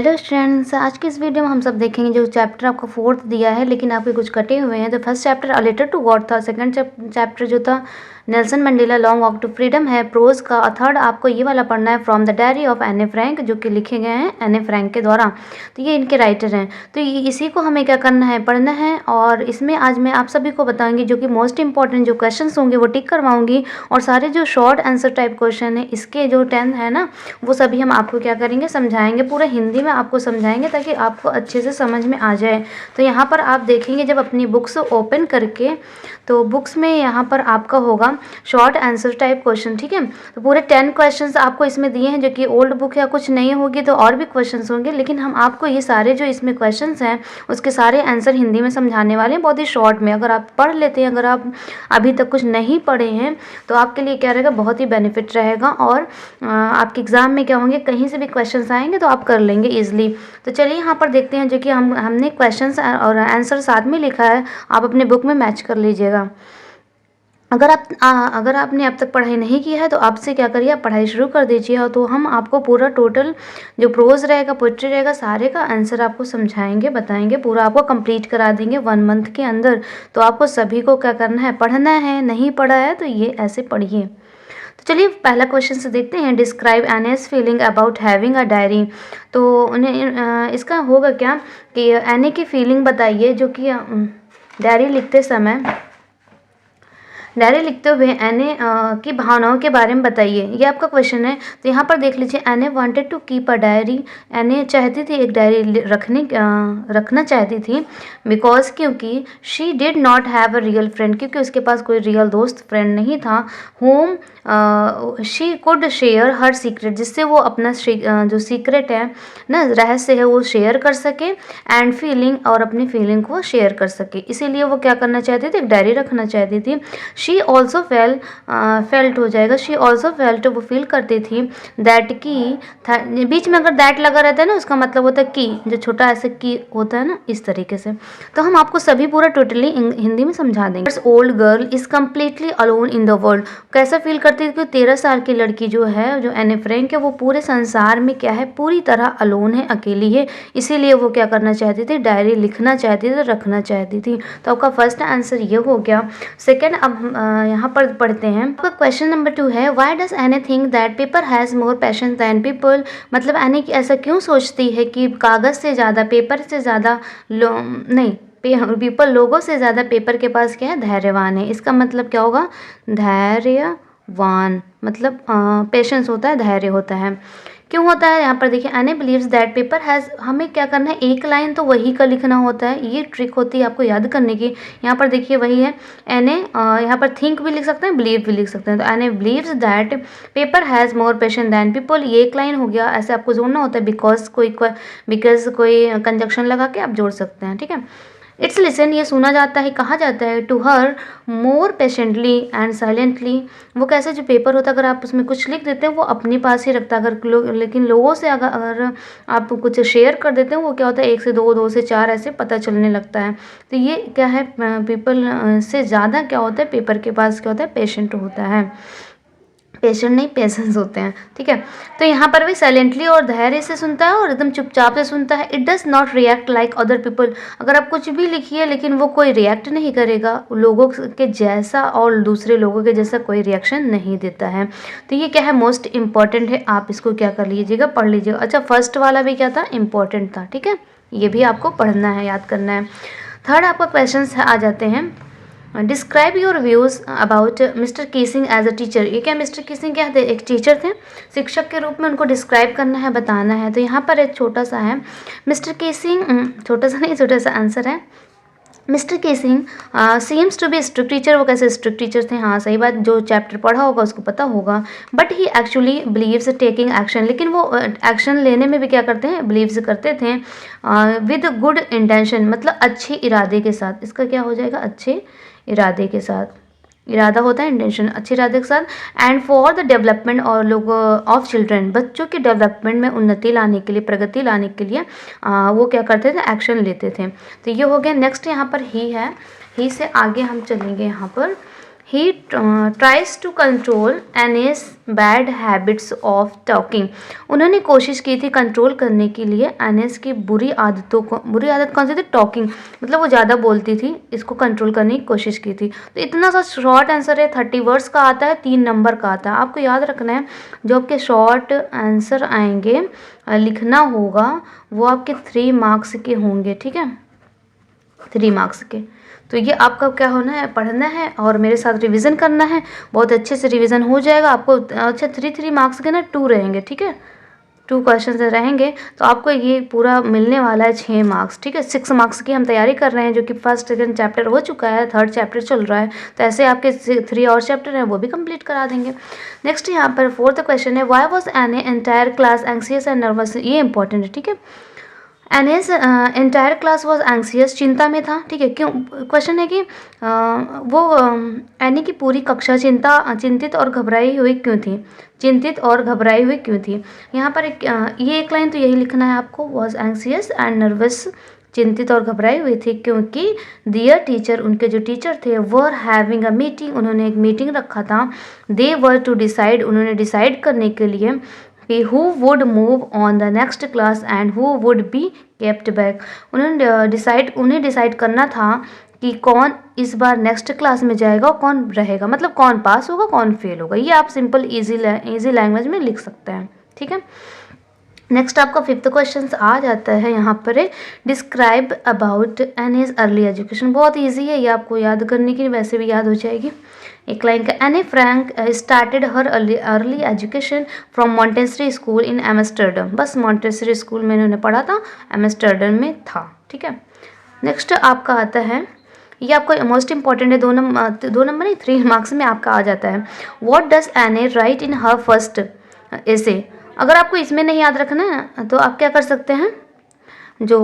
Hello students, आज की इस वीडियो में हम सब देखेंगे जो चैप्टर आपको फोर्थ दिया है, लेकिन आपके कुछ कटे हुए हैं। तो first chapter a letter to God था, सेकंड चैप्टर जो था Nelson Mandela long walk to freedom है प्रोज का, और थर्ड आपको ये वाला पढ़ना है from the diary of Anne Frank, जो कि लिखे गए हैं एने फ्रैंक के द्वारा। तो ये इनके राइटर हैं। तो इसी को हमें क्या करना है, पढ़ना है। और इसमें आज मैं आप सभी को बताऊंगी जो कि मोस्ट इंपॉर्टेंट जो क्वेश्चन होंगे वो टिक करवाऊंगी, और सारे जो शॉर्ट आंसर टाइप क्वेश्चन है इसके जो 10 है ना, वो सभी हम आपको क्या करेंगे, समझाएंगे। पूरा हिंदी में आपको समझाएंगे ताकि आपको अच्छे से समझ में आ जाए। तो यहाँ पर आप देखेंगे जब अपनी बुक्स ओपन करके, तो बुक्स में यहाँ पर आपका होगा शॉर्ट आंसर टाइप क्वेश्चन, ठीक है। तो पूरे 10 क्वेश्चंस आपको इसमें दिए हैं, जो कि ओल्ड बुक या कुछ नहीं होगी तो और भी क्वेश्चंस होंगे, लेकिन हम आपको ये सारे जो इसमें क्वेश्चंस हैं उसके सारे आंसर हिंदी में समझाने वाले हैं, बहुत ही शॉर्ट में। अगर आप पढ़ लेते हैं, अगर आप अभी तक कुछ नहीं पढ़े हैं तो आपके लिए क्या रहेगा, बहुत ही बेनिफिट रहेगा। और आपके एग्ज़ाम में क्या होंगे, कहीं से भी क्वेश्चंस आएंगे तो आप कर लेंगे ईजिली। तो चलिए यहाँ पर देखते हैं, जो कि हमने क्वेश्चंस और आंसर साथ में लिखा है, आप अपने बुक में मैच कर लीजिएगा। अगर आपने अब तक पढ़ाई नहीं की है तो आपसे क्या करिए, आप पढ़ाई शुरू कर दीजिए। तो हम आपको पूरा टोटल जो प्रोज रहेगा, पोइट्री रहेगा, सारे का आंसर आपको समझाएंगे, बताएंगे, पूरा आपको कंप्लीट करा देंगे 1 मंथ के अंदर। तो आपको सभी को क्या करना है, पढ़ना है। नहीं पढ़ा है तो ये ऐसे पढ़िए। तो चलिए पहला क्वेश्चन से देखते हैं। Describe acnes feeling about having a diary. तो उन्हें इसका होगा क्या कि एने की फीलिंग बताइए, जो कि डायरी लिखते हुए एने की भावनाओं के बारे में बताइए, ये आपका क्वेश्चन है। तो यहाँ पर देख लीजिए, Anne wanted to keep a diary. Anne चाहती थी एक डायरी रखना चाहती थी, बिकॉज क्योंकि she did not have a real friend, क्योंकि उसके पास कोई रियल दोस्त फ्रेंड नहीं था। Home she could share her secret, जिससे वो अपना जो सीक्रेट है ना, रहस्य है, वो शेयर कर सके। एंड फीलिंग, और अपनी फीलिंग को शेयर कर सके, इसीलिए वो क्या करना चाहती थी, एक डायरी रखना चाहती थी। शी ऑल्सो फेल्ट हो जाएगा, शी ऑल्सो फेल्ट, वो फील करती थी। दैट की था, बीच में अगर दैट लगा रहता है ना, उसका मतलब होता है की, जो छोटा ऐसे की होता है ना, इस तरीके से। तो हम आपको सभी पूरा टोटली हिंदी में समझा देंगे। Old girl is completely alone in the world, कैसा फील करती थी कि 13 साल की लड़की जो है, जो एने फ्रैंक है, वो पूरे संसार में क्या है, पूरी तरह अलोन है, अकेली है। इसीलिए वो क्या करना चाहती थी, डायरी लिखना चाहती थी, रखना चाहती थी। तो आपका फर्स्ट आंसर ये हो गया। सेकेंड, अब यहाँ पर पढ़ते हैं। आपका क्वेश्चन नंबर 2 है, why does Anne think that paper has more passion than people. मतलब एने ऐसा क्यों सोचती है कि कागज़ से ज़्यादा, पेपर से ज़्यादा पीपल, लोगों से ज़्यादा पेपर के पास क्या है, धैर्यवान है। इसका मतलब क्या होगा, धैर्यवान मतलब पेशेंस होता है, धैर्य होता है। क्यों होता है, यहाँ पर देखिए, एने बिलीव्स दैट पेपर हैज़, हमें क्या करना है, एक लाइन तो वही का लिखना होता है, ये ट्रिक होती है आपको याद करने की। यहाँ पर देखिए वही है, एने यहाँ पर थिंक भी लिख सकते हैं, बिलीव भी लिख सकते हैं। तो Anne believes that paper has more patience than people, ये एक लाइन हो गया। ऐसे आपको जोड़ना होता है, बिकॉज कोई कंजक्शन लगा के आप जोड़ सकते हैं, ठीक है। इट्स लिसन, ये सुना जाता है, कहा जाता है। To her more patiently and silently, वो कैसे, जो पेपर होता है अगर आप उसमें कुछ लिख देते हैं वो अपने पास ही रखता है, लेकिन लोगों से अगर आप कुछ शेयर कर देते हैं, वो क्या होता है, 1 से 2, 2 से 4 ऐसे पता चलने लगता है। तो ये क्या है, पीपल से ज़्यादा क्या होता है, पेपर के पास क्या होता है, पेशेंट होता है। पेशेंट नहीं, पेशेंस होते हैं, ठीक है। तो यहाँ पर भी साइलेंटली और धैर्य से सुनता है, और एकदम चुपचाप से सुनता है। It does not react like other people, अगर आप कुछ भी लिखिए लेकिन वो कोई रिएक्ट नहीं करेगा लोगों के जैसा, और दूसरे लोगों के जैसा कोई रिएक्शन नहीं देता है। तो ये क्या है, मोस्ट इंपॉर्टेंट है, आप इसको क्या कर लीजिएगा, पढ़ लीजिएगा। अच्छा, फर्स्ट वाला भी क्या था, इंपॉर्टेंट था, ठीक है, ये भी आपको पढ़ना है, याद करना है। थर्ड आपका क्वेश्चन आ जाते हैं। Describe your views about mister Keesing as a teacher. ये क्या, मिस्टर कीसिंग क्या थे, एक टीचर थे, शिक्षक के रूप में उनको डिस्क्राइब करना है, बताना है। तो यहाँ पर एक छोटा सा है, मिस्टर कीसिंग, छोटा सा नहीं, छोटा सा आंसर है। Mr Keesing seems to be strict teacher, वो कैसे स्ट्रिक्ट टीचर थे, हाँ सही बात, जो चैप्टर पढ़ा होगा उसको पता होगा। But he actually believes taking action, लेकिन वो एक्शन लेने में भी क्या करते हैं, बिलीव्स करते थे। विद गुड इंटेंशन, मतलब अच्छे इरादे के साथ, इसका क्या हो जाएगा, अच्छे इरादे के साथ, इरादा होता है इंटेंशन, अच्छे इरादे के साथ। एंड फॉर द डेवलपमेंट और लोग ऑफ चिल्ड्रन, बच्चों के डेवलपमेंट में उन्नति लाने के लिए, प्रगति लाने के लिए वो क्या करते थे, एक्शन लेते थे। तो ये हो गया। नेक्स्ट यहाँ पर ही है, ही से आगे हम चलेंगे। यहाँ पर he tries to control Anne's bad habits of talking. उन्होंने कोशिश की थी कंट्रोल करने के लिए एनेस की बुरी आदत कौन सी थी? टॉकिंग, मतलब वो ज़्यादा बोलती थी, इसको कंट्रोल करने की कोशिश की थी। तो इतना सा शॉर्ट आंसर है, 30 वर्ड्स का आता है, 3 नंबर का आता है। आपको याद रखना है जो आपके शॉर्ट आंसर आएंगे लिखना होगा वो आपके 3 मार्क्स के होंगे, ठीक है, 3 मार्क्स के। तो ये आपका क्या होना है, पढ़ना है और मेरे साथ रिवीजन करना है। बहुत अच्छे से रिवीजन हो जाएगा आपको। अच्छा 3 मार्क्स के ना 2 रहेंगे, ठीक है, 2 क्वेश्चन रहेंगे, तो आपको ये पूरा मिलने वाला है 6 मार्क्स, ठीक है। 6 मार्क्स की हम तैयारी कर रहे हैं, जो कि फर्स्ट सेकंड चैप्टर हो चुका है, थर्ड चैप्टर चल रहा है, तो ऐसे आपके 3 और चैप्टर हैं वो भी कंप्लीट करा देंगे। नेक्स्ट यहाँ पर 4th क्वेश्चन है, why was an entire class anxious and nervous. ये इंपॉर्टेंट है, ठीक है। Acnes entire class was anxious, चिंता में था, ठीक है। क्यों? क्वेश्चन है कि वो एनी की पूरी कक्षा चिंतित और घबराई हुई क्यों थी? चिंतित और घबराई हुई क्यों थी? यहाँ पर ये एक लाइन तो यही लिखना है आपको, वॉज एंक्सियस एंड नर्वस, चिंतित और घबराई हुई थी क्योंकि दियर टीचर, उनके जो टीचर थे, वर हैविंग अ मीटिंग, उन्होंने एक मीटिंग रखा था। दे वर टू डिसाइड, उन्होंने डिसाइड करने के लिए कि who would move on the next class and who would be kept back। उन्हें डिसाइड करना था कि कौन इस बार नेक्स्ट क्लास में जाएगा और कौन रहेगा, मतलब कौन पास होगा कौन फेल होगा। ये आप सिंपल इजी लैंग्वेज में लिख सकते हैं, ठीक है। नेक्स्ट आपका 5th क्वेश्चन आ जाता है यहाँ पर, describe about Annie's early education. बहुत इजी है ये, आपको याद करने की वैसे भी याद हो जाएगी। एक लाइन का, Anne Frank started her early education from Montessori school in Amsterdam. बस मॉन्टेसरी स्कूल में इन्होंने पढ़ा था, एम्स्टर्डम में था, ठीक है। नेक्स्ट आपका आता है, ये आपको मोस्ट इंपॉर्टेंट है, 2 नंबर नहीं 3 मार्क्स में आपका आ जाता है। What does Anne write in her first essay. अगर आपको इसमें नहीं याद रखना है तो आप क्या कर सकते हैं, जो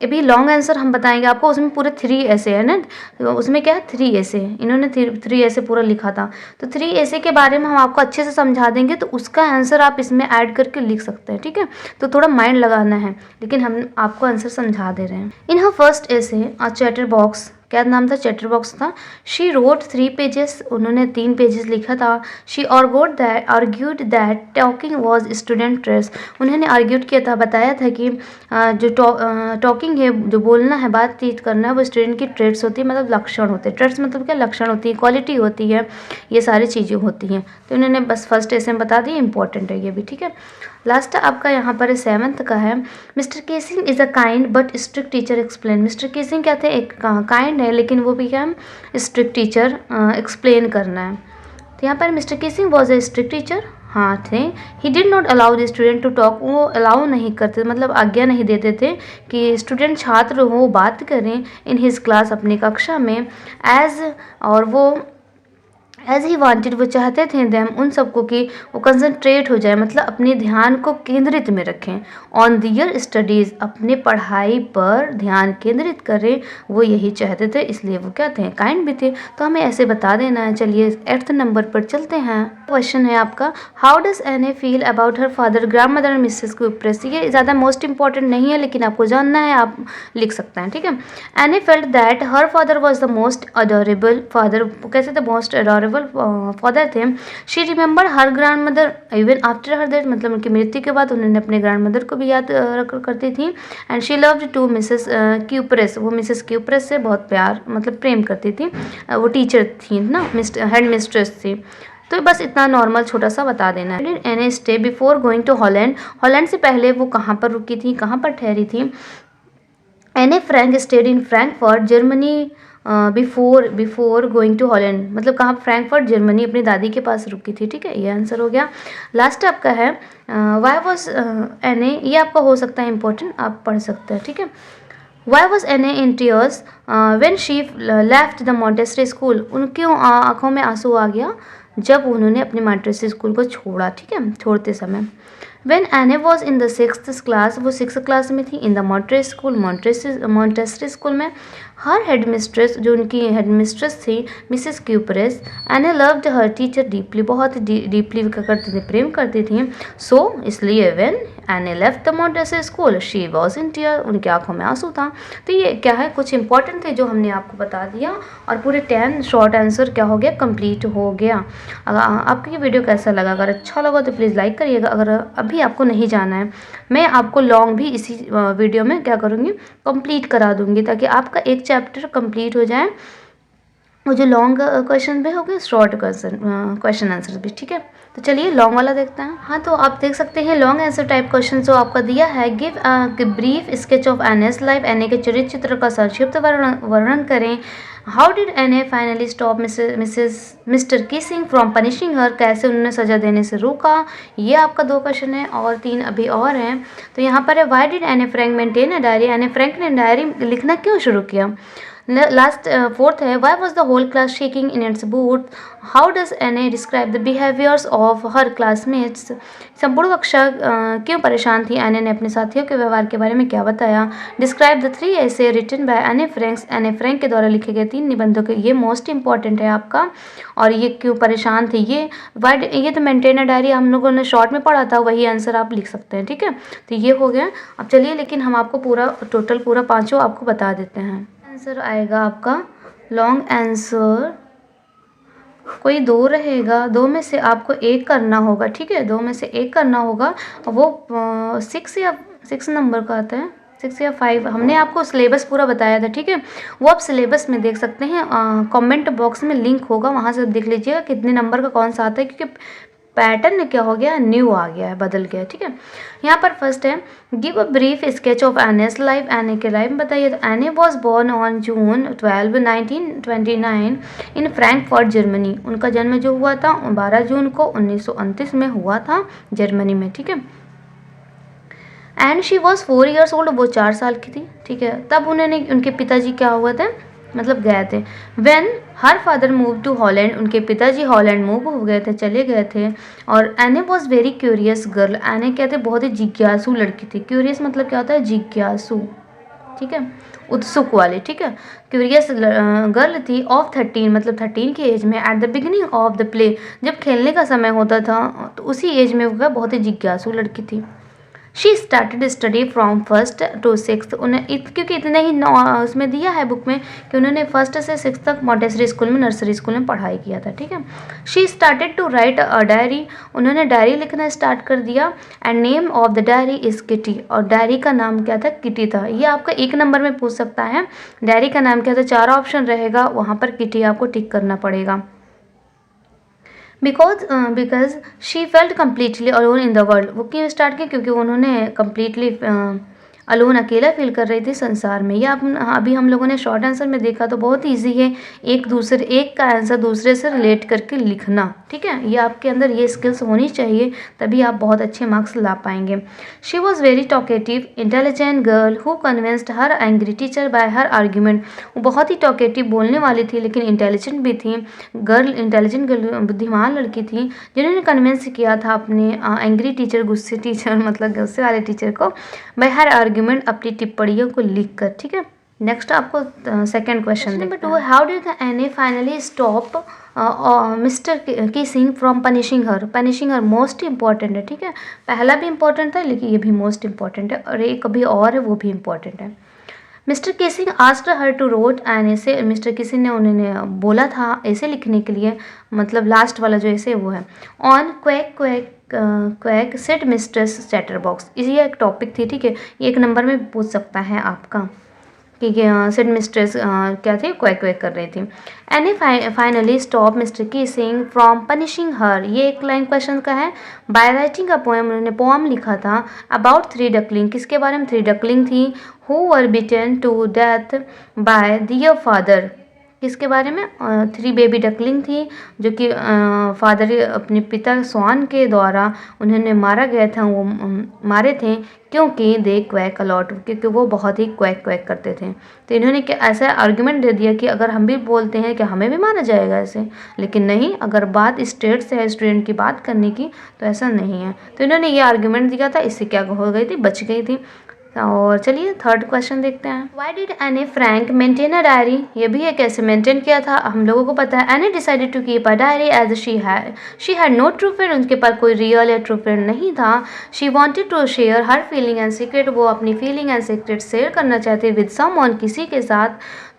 अभी लॉन्ग आंसर हम बताएंगे आपको, उसमें पूरे 3 ऐसे है ना, तो उसमें क्या है 3 ऐसे, इन्होंने 3 ऐसे पूरा लिखा था, तो 3 ऐसे के बारे में हम आपको अच्छे से समझा देंगे, तो उसका आंसर आप इसमें ऐड करके लिख सकते हैं, ठीक है। तो थोड़ा माइंड लगाना है, लेकिन हम आपको आंसर समझा दे रहे हैं। इन हर फर्स्ट ऐसे अ चैटर बॉक्स, क्या नाम था? चैटर बॉक्स था। शी रोट 3 पेजेस, उन्होंने 3 पेजेस लिखा था। She argued that talking was student trace, उन्होंने आर्ग्यूड किया था, बताया था कि जो टॉकिंग है, जो बोलना है, बातचीत करना है, वो स्टूडेंट की ट्रेड्स होती है, मतलब लक्षण होते हैं। ट्रेड्स मतलब क्या? लक्षण होती है, क्वालिटी होती है, ये सारी चीज़ें होती हैं। तो इन्होंने बस फर्स्ट ऐसे में बता दी, इंपॉर्टेंट है ये भी, ठीक है। लास्ट आपका यहाँ पर 7th का है, Mr casing is a kind but strict teacher explain. Mister casing क्या थे? एक काइंड है, लेकिन वो भी क्या है? स्ट्रिक्ट टीचर, एक्सप्लेन करना है। तो यहाँ पर Mr Keesing was a strict teacher, हाँ थे। He did not allow the student to talk, वो अलाउ नहीं करते, मतलब आज्ञा नहीं देते थे कि स्टूडेंट छात्र हो बात करें इन हिज क्लास, अपनी कक्षा में, और वो एज ही वांटेड, वो चाहते थे देम, उन सबको कि वो कंसंट्रेट हो जाए, मतलब अपने ध्यान को केंद्रित में रखें, ऑन दियर स्टडीज़, अपने पढ़ाई पर ध्यान केंद्रित करें, वो यही चाहते थे, इसलिए वो क्या थे? काइंड भी थे। तो हमें ऐसे बता देना है। चलिए 8th नंबर पर चलते हैं। क्वेश्चन है आपका, हाउ डज एने feel about her father, grand mother and Mrs cuprous. ये ज़्यादा मोस्ट इंपॉर्टेंट नहीं है, लेकिन आपको जानना है, आप लिख सकते हैं, ठीक है। एने felt that her father was the most adorable father, कैसे थे? मोस्ट अडोरेबल फादर थे। She remember her grand mother even after her death, मतलब उनकी मृत्यु के बाद उन्होंने अपने ग्रैंड मदर को भी याद करती थी। And she loved to Mrs Kuperus, वो मिसेस क्यूप्रेस से बहुत प्यार, मतलब प्रेम करती थी। वो टीचर थी ना, हेड मिस्ट्रेस थी। तो बस इतना नॉर्मल छोटा सा बता देना है। Anne stay before going to Holland, Holland से पहले वो कहाँ पर रुकी थी, कहाँ पर ठहरी थी? Anne Frank stayed in Frankfurt Germany before going to Holland, मतलब कहाँ? फ्रैंकफर्ट जर्मनी, अपनी दादी के पास रुकी थी, ठीक है। ये आंसर हो गया। लास्ट आपका है, वाई वॉज एने, ये आपका हो सकता है इंपॉर्टेंट, आप पढ़ सकते हैं, ठीक है। वाई वॉज एने in tears when she left the Montessori school, उनकी आंखों में आंसू आ गया जब उन्होंने अपने मॉन्टेसरी स्कूल को छोड़ा, ठीक है, छोड़ते समय। When Anne was in the 6th class, वो 6th क्लास में थी, in the Montessori school, Montessori school में, her headmistress, जो उनकी headmistress थी, Mrs Kuperus, Anne loved her teacher deeply, बहुत डीपली करती थी, प्रेम करती थी. So इसलिए when Anne left the Montessori school, she was in tears, उनकी आंखों में आंसू था. तो ये क्या है, कुछ इंपॉर्टेंट थे जो हमने आपको बता दिया, और पूरे 10 शॉर्ट आंसर क्या हो गया, कंप्लीट हो गया. आपको ये वीडियो कैसा लगा? अगर अच्छा लगा तो प्लीज़ लाइक करिएगा. अगर अभी आपको नहीं जाना है, मैं आपको लॉन्ग भी इसी वीडियो में क्या करूँगी, कंप्लीट करा दूँगी, ताकि आपका एक चैप्टर कंप्लीट हो जाए. वो जो लॉन्ग क्वेश्चन भी हो गए, शॉर्ट क्वेश्चन आंसर भी. ठीक है, तो चलिए लॉन्ग वाला देखते हैं. हाँ, तो आप देख सकते हैं लॉन्ग आंसर टाइप क्वेश्चन जो आपका दिया है. Give a brief sketch of Anne's life, Anne के चरित्र का संक्षिप्त वर्णन करें. How did Anne finally stop mister Keesing from punishing her, कैसे उन्होंने सजा देने से रोका. ये आपका 2 क्वेश्चन है, और 3 अभी और हैं. तो यहाँ पर है, why did Anne Frank maintain a diary, Anne Frank ने डायरी लिखना क्यों शुरू किया. लास्ट 4th है, why was the whole class shaking in its boots. How does Anne describe the behaviours of her classmates. संपूर्ण कक्षा क्यों परेशान थी. एने ने अपने साथियों के व्यवहार के बारे में क्या बताया. डिस्क्राइब द 3 ऐसे रिटन बाय एने फ्रैंक्स, एने फ्रैंक के द्वारा लिखे गए 3 निबंधों के. ये मोस्ट इंपॉर्टेंट है आपका, और ये क्यों परेशान थे. ये तो मेंटेन डायरी हम लोगों ने शॉर्ट में पढ़ा था, वही आंसर आप लिख सकते हैं. ठीक है, तो ये हो गया. अब चलिए, लेकिन हम आपको पूरा टोटल पूरा 5 आपको बता देते हैं. आंसर आएगा आपका लॉन्ग आंसर, कोई 2 रहेगा, 2 में से आपको 1 करना होगा. ठीक है, 2 में से 1 करना होगा. वो 6 नंबर का आता है, 6 या 5. हमने आपको सिलेबस पूरा बताया था. ठीक है, वो आप सिलेबस में देख सकते हैं, कमेंट बॉक्स में लिंक होगा, वहाँ से देख लीजिएगा कितने नंबर का कौन सा आता है, क्योंकि पैटर्न क्या हो गया, न्यू आ गया है, बदल गया है. ठीक है, यहाँ पर फर्स्ट है, give a brief sketch of Anne's life, Anne के लाइफ बताइए. तो एने was born on June 12, 1929 in Frankfurt Germany. उनका जन्म जो हुआ था 12 जून को 1929 में हुआ था, जर्मनी में. ठीक है, and she was 4 years old, वो 4 साल की थी. ठीक है, तब उनके पिताजी क्या हुआ था, मतलब गए थे. When her father move to Holland, उनके पिताजी हॉलैंड मूव हो गए थे, चले गए थे. और एने वॉज वेरी क्यूरियस गर्ल, एने क्या थे, बहुत ही जिज्ञासु लड़की थी. क्यूरियस मतलब क्या होता है, जिज्ञासु. ठीक है, उत्सुक वाले. ठीक है, क्यूरियस गर्ल थी. ऑफ 13 मतलब 13 की एज में. At the beginning of the play, जब खेलने का समय होता था, तो उसी एज में वो बहुत ही जिज्ञासु लड़की थी. She started study from 1st to 6th. क्योंकि इतने ही उसमें दिया है बुक में कि उन्होंने 1st से 6th तक मॉन्टेसरी स्कूल में, नर्सरी स्कूल में पढ़ाई किया था. ठीक है, she started to write a diary, उन्होंने डायरी लिखना स्टार्ट कर दिया. And name of the diary is Kitty, और डायरी का नाम क्या था, किटी था. ये आपका 1 नंबर में पूछ सकता है, डायरी का नाम क्या था. 4 ऑप्शन रहेगा, वहाँ पर किटी आपको टिक करना पड़ेगा. Because she felt completely alone in the world. वो क्यों स्टार्ट की, क्योंकि उन्होंने कम्प्लीटली अलोन, अकेला फील कर रही थी संसार में. या अभी हम लोगों ने शॉर्ट आंसर में देखा, तो बहुत ईजी है एक का आंसर दूसरे से रिलेट करके लिखना. ठीक है, ये आपके अंदर ये स्किल्स होनी चाहिए, तभी आप बहुत अच्छे मार्क्स ला पाएंगे. She was very talkative intelligent girl who convinced her angry teacher bye her argument. वो बहुत ही टॉकेटिव बोलने वाली थी, लेकिन इंटेलिजेंट भी थी. इंटेलिजेंट गर्ल, बुद्धिमान लड़की थी, जिन्होंने कन्विंस किया था अपने एंग्री टीचर, गुस्से टीचर मतलब गुस्से वाले टीचर को, बाय हर आर्ग्यूमेंट, अपनी टिप्पणियों को लिख कर. ठीक है, नेक्स्ट आपको second question number 2, how did Anne finally stop mister Keesing from punishing her. Punishing her most important है. ठीक है, पहला भी इंपॉर्टेंट था, लेकिन ये भी मोस्ट इंपॉर्टेंट है, और एक अभी और है, वो भी इंपॉर्टेंट है. Mr Keesing asked her to wrote an essay. Mr Keesing ने उन्हें बोला था ऐसे लिखने के लिए, मतलब लास्ट वाला जो ऐसे वो है. On quack quack quack set mistress chatterbox, ये एक टॉपिक थी. ठीक है, ये 1 नंबर में पूछ सकता है आपका कि सेट मिस्ट्रेस क्या थी, क्वैक क्वैक कर रही थी. Anne finally stop mister Keesing from punishing her, ये 1 लाइन क्वेश्चन का है. बाय राइटिंग अ पोएम, उन्होंने पोएम लिखा था. अबाउट 3 डकलिंग, किसके बारे में, 3 डकलिंग थी. Who were bitten to death by their father, किसके बारे में? 3 बेबी डकलिंग थी जो कि फादर अपने पिता स्वान के द्वारा उन्होंने मारा गया था, वो मारे थे क्योंकि दे क्वैक अलॉट, क्योंकि वो बहुत ही क्वैक क्वैक करते थे। तो इन्होंने क्या ऐसा आर्गुमेंट दे दिया कि अगर हम भी बोलते हैं कि हमें भी मारा जाएगा ऐसे, लेकिन नहीं, अगर बात स्टेट से है स्टूडेंट की बात करने की तो ऐसा नहीं है। तो इन्होंने ये आर्गुमेंट दिया था, इससे क्या हो गई थी, बच गई थी। और चलिए थर्ड क्वेश्चन देखते हैं। Y did Anne Frank maintain a diary? ये भी है कैसे मेंटेन किया था हम लोगों को पता है। Anne decided to keep a diary as she had no true friend, उनके पास कोई रियल या ट्रू फ्रेंड नहीं था। She wanted to share her feeling and secret, वो अपनी फीलिंग एंड सीक्रेट शेयर करना चाहते विद समवन, किसी के साथ।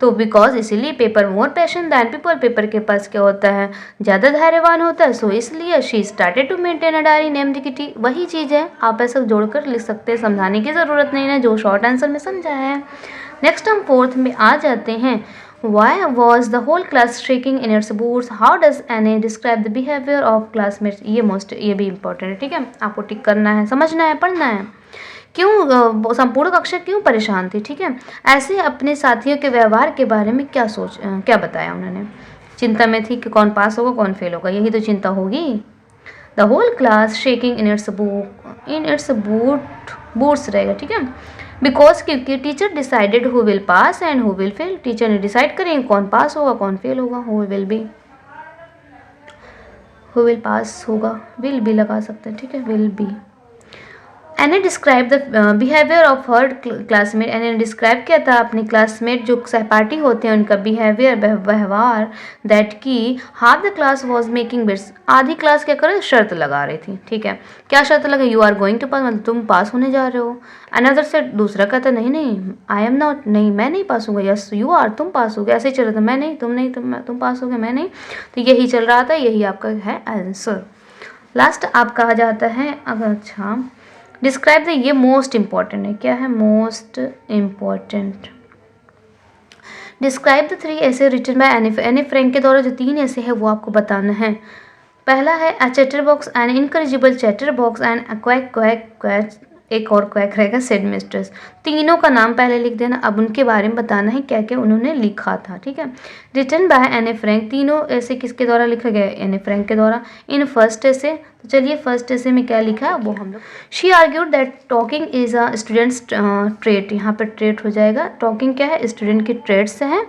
तो बिकॉज इसीलिए पेपर मोर पैशन दैन पीपल, पेपर के पास क्या होता है, ज़्यादा धैर्यवान होता है। सो इसलिए she started to maintain a diary name the Kitty. वही चीज़ है, आप ऐसा जोड़कर लिख सकते हैं, समझाने की ज़रूरत नहीं है जो शॉर्ट आंसर में समझा है। नेक्स्ट हम फोर्थ में आ जाते हैं। Why was the whole class shaking in its boots? How does Anne describe the behavior of classmates? ये भी इम्पोर्टेंट है, ठीक है, आपको टिक करना है, समझना है, पढ़ना है। क्यों संपूर्ण कक्षा क्यों परेशान थी, ठीक है, ऐसे अपने साथियों के व्यवहार के बारे में क्या बताया उन्होंने? चिंता में थी कि कौन पास होगा कौन फेल होगा, यही तो चिंता होगी। The whole class shaking in its boots रहेगा, ठीक है, बिकॉज क्योंकि teacher decided who will pass and who will fail, teacher ने डिसाइड करेंगे कौन पास होगा कौन फेल होगा। हु विल पास होगा, विल भी लगा सकते हैं, ठीक है, विल बी। एने describe the behaviour of her classmate, एने डिस्क्राइब किया था अपने क्लासमेट जो सहपाठी होते हैं उनका बिहेवियर, व्यवहार। दैट की half the class was making bits, आधी क्लास क्या करे, शर्त लगा रही थी, ठीक है, क्या शर्त लगा, यू आर गोइंग टू पास, मतलब तुम पास होने जा रहे हो। अनदर से दूसरा कहता नहीं नहीं, आई एम नॉट, नहीं मैं नहीं पास होगा, यस यू आर, तुम पास हो गए, ऐसे ही चल रहा था, मैं नहीं, तुम पास हो गए, मैं नहीं। तो यही चल रहा था, यही आपका है आंसर। लास्ट आपका आ जाता है, अगर अच्छा डिस्क्राइब द, ये मोस्ट इंपॉर्टेंट है, क्या है, मोस्ट इंपॉर्टेंट। डिस्क्राइब द 3 ऐसे रिटन बाय एनी फ्रैंक के द्वारा जो 3 ऐसे है वो आपको बताना है। पहला है a chatterbox, an incorrigible chatterbox and a quack quack quack, एक और क्वैक रहेगा, सेड मिस्ट्रेस। तीनों का नाम पहले लिख देना, अब उनके बारे में बताना है क्या क्या उन्होंने लिखा था, ठीक है। रिटन बाय एने फ्रैंक, तीनों ऐसे किसके द्वारा लिखा गया है, एने फ्रैंक के द्वारा। इन फर्स्ट ऐसे, तो चलिए फर्स्ट ऐसे में क्या लिखा है वो हम लोग। She argued that talking is a students trait, यहाँ पर ट्रेट हो जाएगा, टॉकिंग क्या है, स्टूडेंट की ट्रेट्स हैं,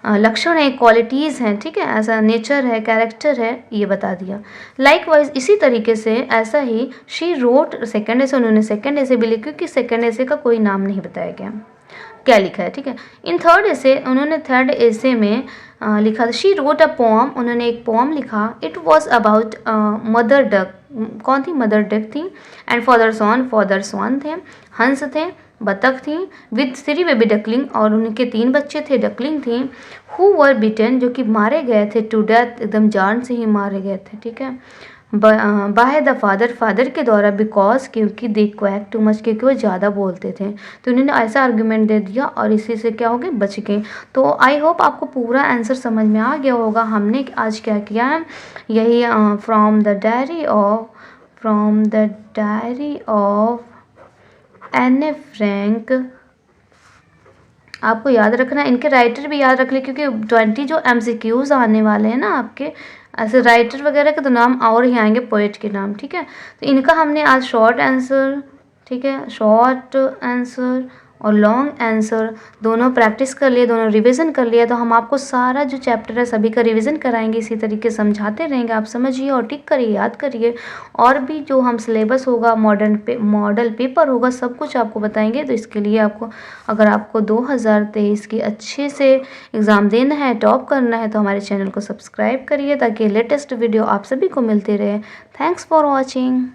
लक्षण है, क्वालिटीज़ हैं, ठीक है, ऐसा नेचर है, कैरेक्टर है, ये बता दिया। लाइकवाइज इसी तरीके से ऐसा ही शी रोट, सेकंड ऐसे उन्होंने सेकंड ऐसे भी लिखा क्योंकि सेकंड ऐसे का कोई नाम नहीं बताया गया, क्या लिखा है, ठीक है। इन थर्ड ऐसे उन्होंने थर्ड ऐसे में लिखा था, शी रोट अ पोम, उन्होंने एक पोम लिखा। It was about mother duck, कौन थी, मदर डक थी। एंड फादर स्वान थे, हंस थे, बतख थी। विद 3 बेबी डकलिंग, और उनके 3 बच्चे थे, डकलिंग थी। हु वर बिटन, जो कि मारे गए थे, टू डेथ, एकदम जान से ही मारे गए थे, ठीक है, बाय द फादर के द्वारा, बिकॉज क्योंकि दे क्वैक टू मच, क्योंकि वो ज़्यादा बोलते थे। तो उन्होंने ऐसा आर्गूमेंट दे दिया और इसी से क्या हो गए, बच गए। तो आई होप आपको पूरा आंसर समझ में आ गया होगा। हमने आज क्या किया है, यही from the diary of Anne Frank, आपको याद रखना, इनके राइटर भी याद रख ले क्योंकि 20 जो MCQs आने वाले हैं ना आपके, ऐसे राइटर वगैरह के तो नाम और ही आएंगे, पोएट के नाम, ठीक है। तो इनका हमने आज शॉर्ट आंसर, ठीक है, शॉर्ट आंसर और लॉन्ग आंसर दोनों प्रैक्टिस कर लिए, दोनों रिवीजन कर लिया। तो हम आपको सारा जो चैप्टर है सभी का रिवीजन कराएंगे, इसी तरीके समझाते रहेंगे, आप समझिए और टिक करिए, याद करिए। और भी जो हम सिलेबस होगा, मॉडल पेपर होगा, सब कुछ आपको बताएंगे। तो इसके लिए आपको, अगर आपको 2023 की अच्छे से एग्ज़ाम देना है, टॉप करना है, तो हमारे चैनल को सब्सक्राइब करिए ताकि लेटेस्ट वीडियो आप सभी को मिलते रहे। Thanks for watching.